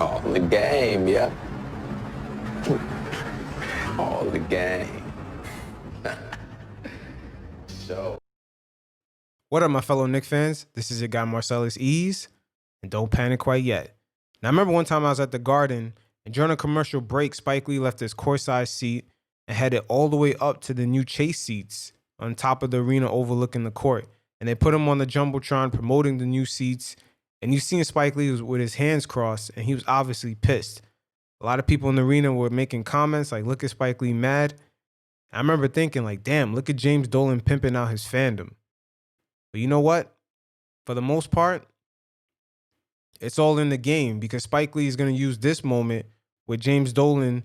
All the game, yep. All the game. So. What up, my fellow Knicks fans? This is your guy Marcellus Ease, and don't panic quite yet. Now, I remember one time I was at the Garden, and during a commercial break, Spike Lee left his courtside seat and headed all the way up to the new Chase seats on top of the arena overlooking the court. And they put him on the Jumbotron promoting the new seats. And you seen Spike Lee with his hands crossed, and he was obviously pissed. A lot of people in the arena were making comments like, look at Spike Lee mad. I remember thinking like, damn, look at James Dolan pimping out his fandom. But you know what? For the most part, it's all in the game because Spike Lee is going to use this moment with James Dolan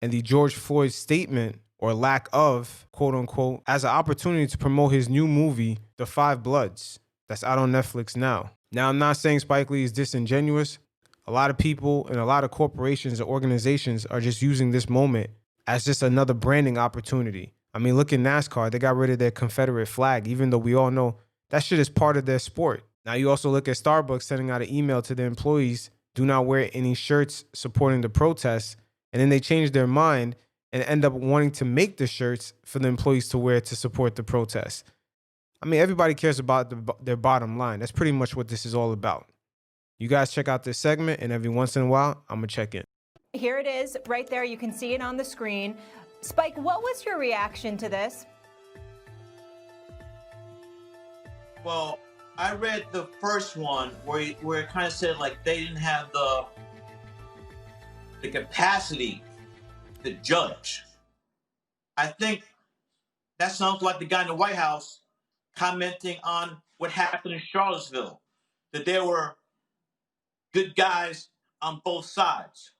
and the George Floyd statement or lack of, quote unquote, as an opportunity to promote his new movie, The Five Bloods, that's out on Netflix now. Now, I'm not saying Spike Lee is disingenuous. A lot of people and a lot of corporations and organizations are just using this moment as just another branding opportunity. I mean, look at NASCAR. They got rid of their Confederate flag, even though we all know that shit is part of their sport. Now, you also look at Starbucks sending out an email to their employees, do not wear any shirts supporting the protests. And then they change their mind and end up wanting to make the shirts for the employees to wear to support the protests. I mean, everybody cares about their bottom line. That's pretty much what this is all about. You guys check out this segment, and every once in a while, I'm going to check in. Here it is right there. You can see it on the screen. Spike, what was your reaction to this? Well, I read the first one where it kind of said like they didn't have the capacity to judge. I think that sounds like the guy in the White House commenting on what happened in Charlottesville, that there were good guys on both sides.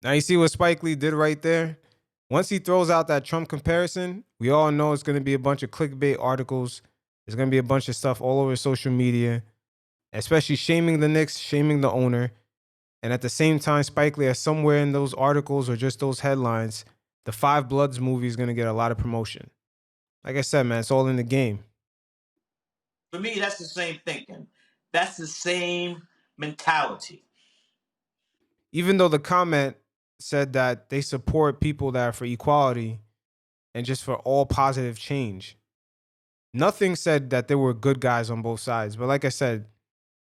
Now, you see what Spike Lee did right there? Once he throws out that Trump comparison, we all know it's going to be a bunch of clickbait articles. There's going to be a bunch of stuff all over social media, especially shaming the Knicks, shaming the owner. And at the same time, Spike Lee, somewhere in those articles or just those headlines, the Five Bloods movie is going to get a lot of promotion. Like I said, man, it's all in the game. For me, that's the same thinking. That's the same mentality. Even though the comment said that they support people that are for equality and just for all positive change, nothing said that there were good guys on both sides. But like I said,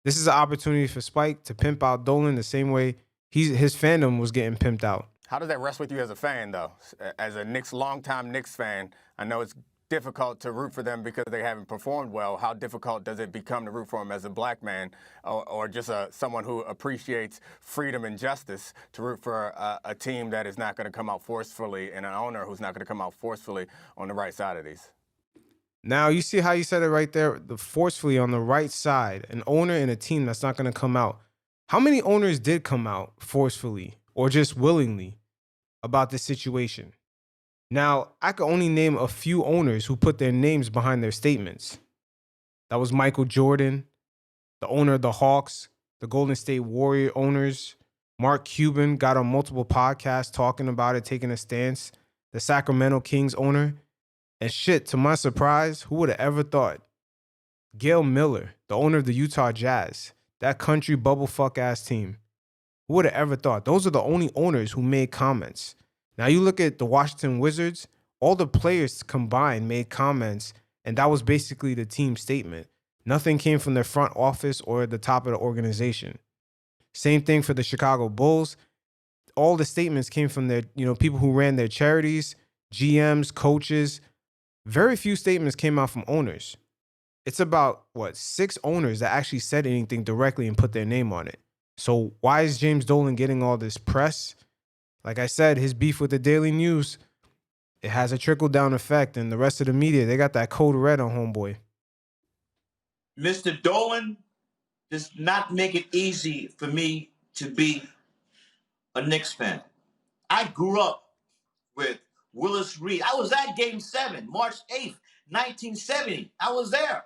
this is an opportunity for Spike to pimp out Dolan the same way his fandom was getting pimped out. How does that rest with you as a fan, though? As a longtime Knicks fan, I know it's difficult to root for them because they haven't performed well. How difficult does it become to root for them as a black man or just someone who appreciates freedom and justice to root for a team that is not going to come out forcefully and an owner who's not going to come out forcefully on the right side of these? Now, you see how you said it right there, the forcefully on the right side, an owner and a team that's not going to come out. How many owners did come out forcefully or just willingly about this situation? Now, I could only name a few owners who put their names behind their statements. That was Michael Jordan, the owner of the Hawks, the Golden State Warrior owners. Mark Cuban got on multiple podcasts talking about it, taking a stance. The Sacramento Kings owner. And shit, to my surprise, who would have ever thought? Gail Miller, the owner of the Utah Jazz, that country bubblefuck ass team. Who would have ever thought? Those are the only owners who made comments. Now you look at the Washington Wizards, all the players combined made comments, and that was basically the team statement. Nothing came from their front office or the top of the organization. Same thing for the Chicago Bulls. All the statements came from their, people who ran their charities, GMs, coaches. Very few statements came out from owners. It's about, 6 owners that actually said anything directly and put their name on it. So why is James Dolan getting all this press? Like I said, his beef with the Daily News, it has a trickle-down effect, and the rest of the media, they got that code red on homeboy. Mr. Dolan does not make it easy for me to be a Knicks fan. I grew up with Willis Reed. I was at Game 7, March 8th, 1970. I was there.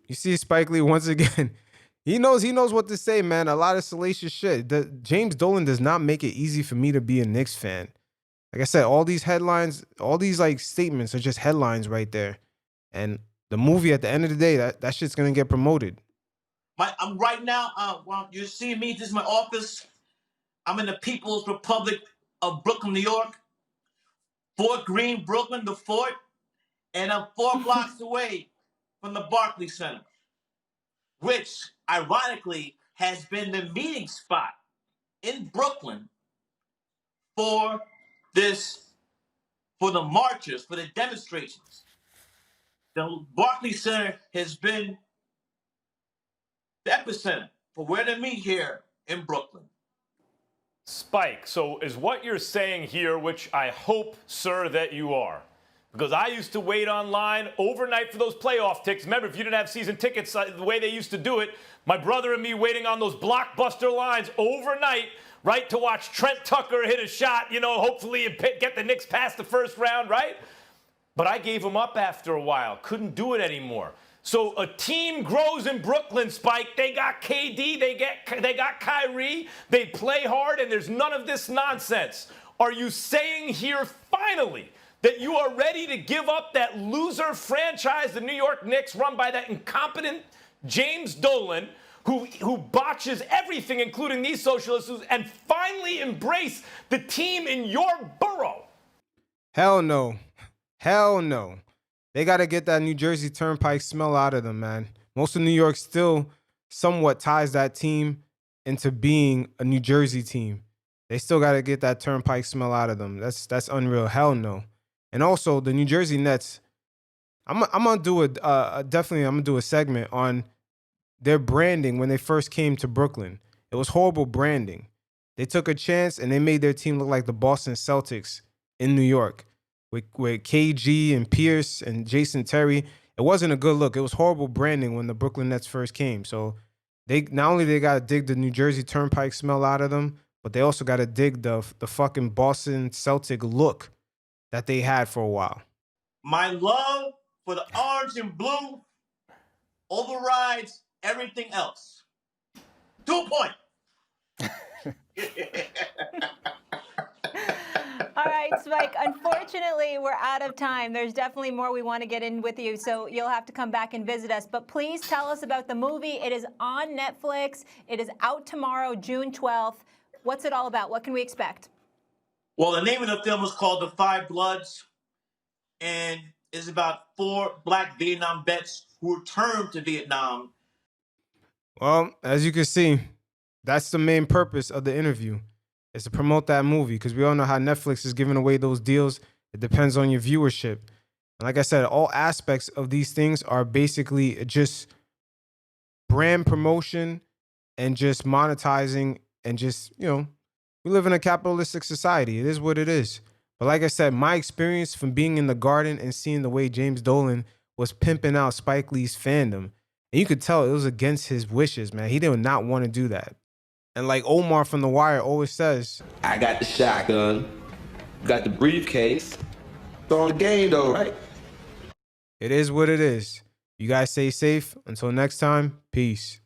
You see Spike Lee once again. He knows what to say, man. A lot of salacious shit. James Dolan does not make it easy for me to be a Knicks fan. Like I said, all these headlines, all these statements are just headlines right there. And the movie at the end of the day, that shit's gonna get promoted. I'm right now. Well, you're seeing me. This is my office. I'm in the People's Republic of Brooklyn, New York, Fort Greene, Brooklyn, the fort, and I'm 4 blocks away from the Barclays Center, which ironically has been the meeting spot in Brooklyn for the marches, for the demonstrations. The Barclays Center has been the epicenter for where they meet here in Brooklyn. Spike, so is what you're saying here, which I hope, sir, that you are, because I used to wait online overnight for those playoff tickets. Remember, if you didn't have season tickets the way they used to do it, my brother and me waiting on those blockbuster lines overnight, right, to watch Trent Tucker hit a shot, you know, hopefully get the Knicks past the first round, right? But I gave them up after a while, couldn't do it anymore. So a team grows in Brooklyn, Spike. They got KD, they got Kyrie, they play hard, and there's none of this nonsense. Are you saying here finally that you are ready to give up that loser franchise, the New York Knicks, run by that incompetent James Dolan, who botches everything, including these social issues, and finally embrace the team in your borough? Hell no. Hell no. They got to get that New Jersey Turnpike smell out of them, man. Most of New York still somewhat ties that team into being a New Jersey team. They still got to get that Turnpike smell out of them. That's unreal. Hell no. And also the New Jersey Nets. I'm gonna do definitely I'm gonna do a segment on their branding when they first came to Brooklyn. It was horrible branding. They took a chance and they made their team look like the Boston Celtics in New York with KG and Pierce and Jason Terry. It wasn't a good look. It was horrible branding when the Brooklyn Nets first came. So they not only they got to dig the New Jersey Turnpike smell out of them, but they also got to dig the fucking Boston Celtic look that they had for a while. My love for the orange and blue overrides everything else. To a point. All right, Spike, unfortunately, we're out of time. There's definitely more we want to get in with you, so you'll have to come back and visit us. But please tell us about the movie. It is on Netflix. It is out tomorrow, June 12th. What's it all about? What can we expect? Well, the name of the film is called The Five Bloods, and is about 4 black Vietnam vets who returned to Vietnam. Well, as you can see, that's the main purpose of the interview, is to promote that movie, because we all know how Netflix is giving away those deals. It depends on your viewership. And like I said, all aspects of these things are basically just brand promotion and just monetizing and just, you know, we live in a capitalistic society. It is what it is. But like I said, my experience from being in the Garden and seeing the way James Dolan was pimping out Spike Lee's fandom, and you could tell it was against his wishes, man. He did not want to do that. And like Omar from The Wire always says, I got the shotgun, got the briefcase. It's on the game though, right? it is what it is. You guys stay safe. Until next time, peace.